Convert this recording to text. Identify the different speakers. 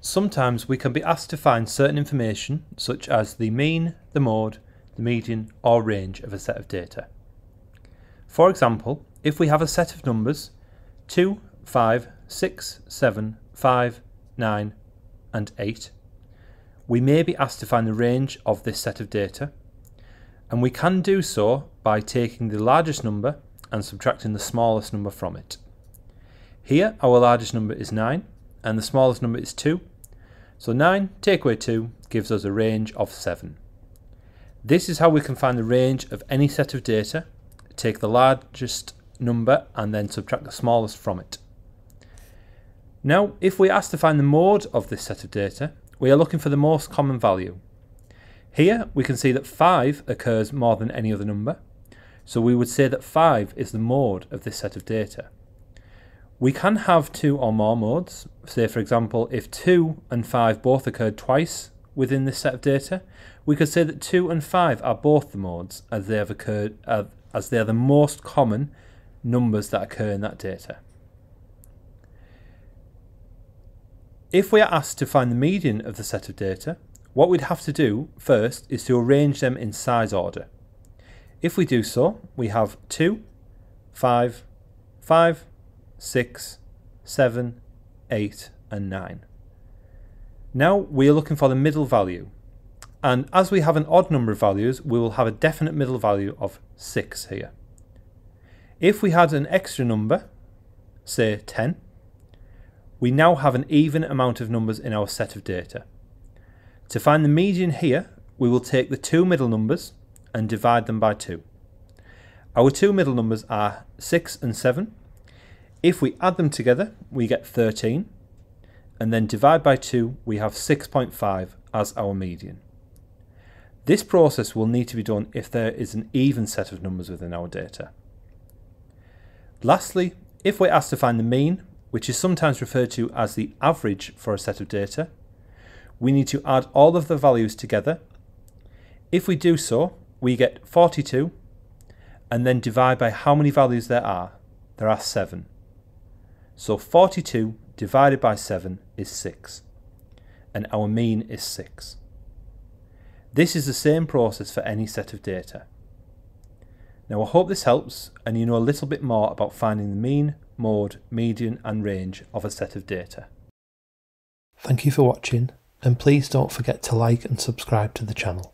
Speaker 1: Sometimes we can be asked to find certain information such as the mean, the mode, the median or range of a set of data. For example, if we have a set of numbers 2, 5, 6, 7, 5, 9 and 8, we may be asked to find the range of this set of data, and we can do so by taking the largest number and subtracting the smallest number from it. Here our largest number is 9 and the smallest number is 2. So 9 take away 2 gives us a range of 7. This is how we can find the range of any set of data. Take the largest number and then subtract the smallest from it. Now, if we ask to find the mode of this set of data, we are looking for the most common value. Here we can see that 5 occurs more than any other number, so we would say that 5 is the mode of this set of data. We can have 2 or more modes. Say for example, if 2 and 5 both occurred twice within this set of data, we could say that 2 and 5 are both the modes as they have occurred, as they are the most common numbers that occur in that data. If we are asked to find the median of the set of data, what we'd have to do first is to arrange them in size order. If we do so, we have 2, 5, 5, 6, 7, 8 and 9. Now we are looking for the middle value, and as we have an odd number of values, we will have a definite middle value of 6 here. If we had an extra number, say 10, we now have an even amount of numbers in our set of data. To find the median here, we will take the two middle numbers and divide them by 2. Our two middle numbers are 6 and 7. If we add them together, we get 13, and then divide by 2, we have 6.5 as our median. This process will need to be done if there is an even set of numbers within our data. Lastly, if we're asked to find the mean, which is sometimes referred to as the average for a set of data, we need to add all of the values together. If we do so, we get 42, and then divide by how many values there are. There are 7. So 42 divided by 7 is 6, and our mean is 6. This is the same process for any set of data. Now I hope this helps and you know a little bit more about finding the mean, mode, median and range of a set of data. Thank you for watching, and please don't forget to like and subscribe to the channel.